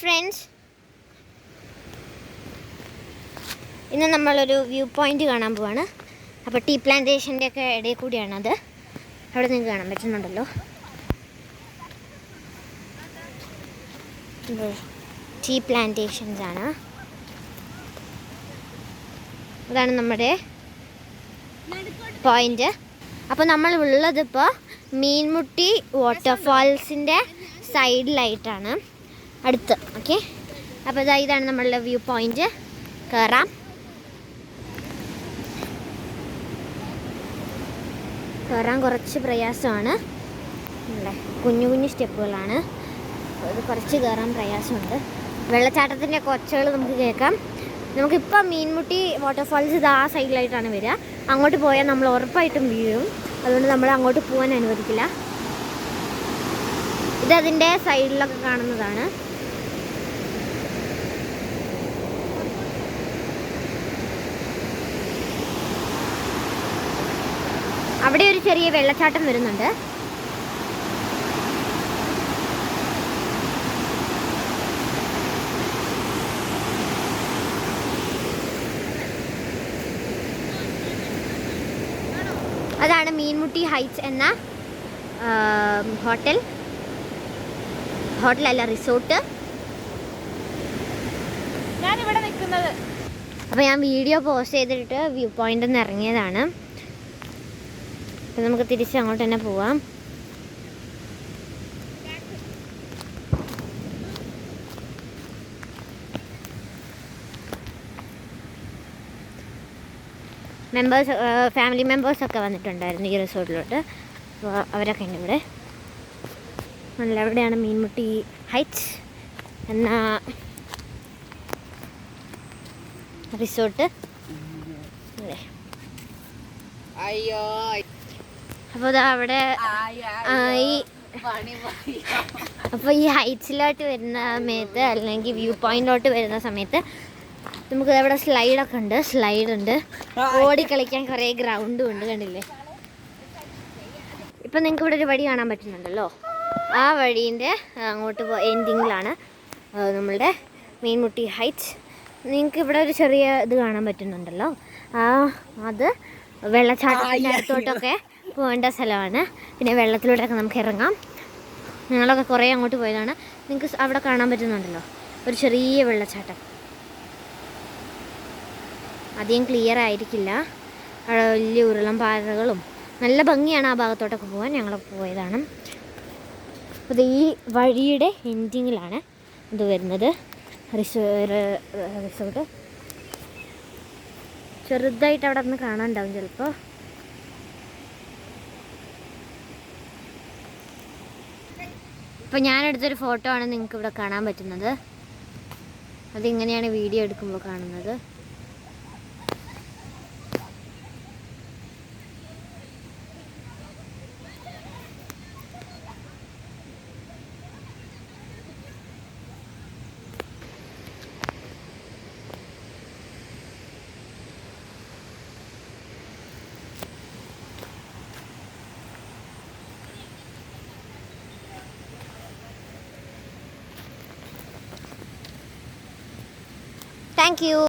Friends, ഇന്ന് നമ്മളൊരു view point കാണാൻ പോവാണ്. അപ്പോൾ ടീ പ്ലാന്റേഷൻ്റെ ഒക്കെ ഇടയിൽ കൂടിയാണത്. അവിടെ നിങ്ങൾക്ക് കാണാൻ പറ്റുന്നുണ്ടല്ലോ. ടീ പ്ലാന്റേഷൻസ് ആണ്. അതാണ് നമ്മുടെ പോയിന്റ്. അപ്പോൾ നമ്മൾ ഉള്ളതിപ്പോൾ മീൻമുട്ടി വാട്ടർഫാൾസിൻ്റെ സൈഡിലായിട്ടാണ്, അടുത്ത്. ഓക്കെ, അപ്പോൾ ഇതാണ് നമ്മളുടെ വ്യൂ പോയിന്റ്. കയറാം. കയറാൻ കുറച്ച് പ്രയാസമാണ്. അല്ലേ, കുഞ്ഞു കുഞ്ഞു സ്റ്റെപ്പുകളാണ്. അത് കുറച്ച് കയറാൻ പ്രയാസമുണ്ട്. വെള്ളച്ചാട്ടത്തിൻ്റെ ഒച്ചകൾ നമുക്ക് കേൾക്കാം. നമുക്കിപ്പോൾ മീൻമുട്ടി വാട്ടർഫാൾസ് ഇത് ആ സൈഡിലായിട്ടാണ് വരിക. അങ്ങോട്ട് പോയാൽ നമ്മൾ ഉറപ്പായിട്ടും വീഴും. അതുകൊണ്ട് നമ്മൾ അങ്ങോട്ട് പോകാൻ അനുവദിക്കില്ല. ഇതതിൻ്റെ സൈഡിലൊക്കെ കാണുന്നതാണ്. അവിടെ ഒരു ചെറിയ വെള്ളച്ചാട്ടം വരുന്നുണ്ട്. അതാണ് മീൻമുട്ടി ഹൈറ്റ്സ് എന്ന ഹോട്ടലല്ല, റിസോർട്ട്. ഞാനിവിടെ നിൽക്കുന്നത്. അപ്പോൾ ഞാൻ വീഡിയോ പോസ്റ്റ് ചെയ്തിട്ട് വ്യൂ പോയിന്റിൽ നിന്ന് ഇറങ്ങിയതാണ്. അപ്പം നമുക്ക് തിരിച്ച് അങ്ങോട്ട് തന്നെ പോവാം. ഫാമിലി മെമ്പേഴ്സൊക്കെ വന്നിട്ടുണ്ടായിരുന്നു ഈ റിസോർട്ടിലോട്ട്. അപ്പോൾ അവരൊക്കെ ഉണ്ട് ഇവിടെ. നല്ല എവിടെയാണ് മീൻമുട്ടി ഹൈറ്റ്സ് എന്ന റിസോർട്ട് അല്ലേ. അപ്പോൾ അവിടെ അപ്പോൾ ഈ ഹൈറ്റ്സിലോട്ട് വരുന്ന സമയത്ത്, അല്ലെങ്കിൽ വ്യൂ പോയിന്റിലോട്ട് വരുന്ന സമയത്ത് നമുക്ക് അവിടെ സ്ലൈഡ് ഉണ്ട്. ഓടിക്കളിക്കാൻ കുറേ ഗ്രൗണ്ടും ഉണ്ട്. കണ്ടില്ലേ? ഇപ്പം നിങ്ങൾക്ക് ഇവിടെ ഒരു വഴി കാണാൻ പറ്റുന്നുണ്ടല്ലോ. ആ വഴീൻ്റെ അങ്ങോട്ട് എൻഡിങ്ങിലാണ് നമ്മളുടെ മീൻമുട്ടി ഹൈറ്റ്സ്. നിങ്ങൾക്ക് ഇവിടെ ഒരു ചെറിയ ഇത് കാണാൻ പറ്റുന്നുണ്ടല്ലോ. അത് വെള്ളച്ചാട്ടത്തിൻ്റെ അടുത്തോട്ടൊക്കെ പോകേണ്ട സ്ഥലമാണ്. പിന്നെ വെള്ളത്തിലോട്ടൊക്കെ നമുക്ക് ഇറങ്ങാം. ഞങ്ങളൊക്കെ കുറേ അങ്ങോട്ട് പോയതാണ്. നിങ്ങൾക്ക് അവിടെ കാണാൻ പറ്റുന്നുണ്ടല്ലോ ഒരു ചെറിയ വെള്ളച്ചാട്ടം. അധികം ക്ലിയർ ആയിരിക്കില്ല. അവിടെ വലിയ ഉരുളം പാറകളും നല്ല ഭംഗിയാണ്. ആ ഭാഗത്തോട്ടൊക്കെ പോകാൻ ഞങ്ങൾ പോയതാണ്. അപ്പോൾ ഈ വഴിയുടെ എൻഡിങ്ങിലാണ് ഇത് വരുന്നത് റിസോർട്ട്. ചെറുതായിട്ട് അവിടെ നിന്ന് കാണാനുണ്ടാവും ചിലപ്പോൾ. ഇപ്പോൾ ഞാനെടുത്തൊരു ഫോട്ടോ ആണ് നിങ്ങൾക്ക് ഇവിടെ കാണാൻ പറ്റുന്നത്. അതിങ്ങനെയാണ് വീഡിയോ എടുക്കുമ്പോൾ കാണുന്നത്. Thank you.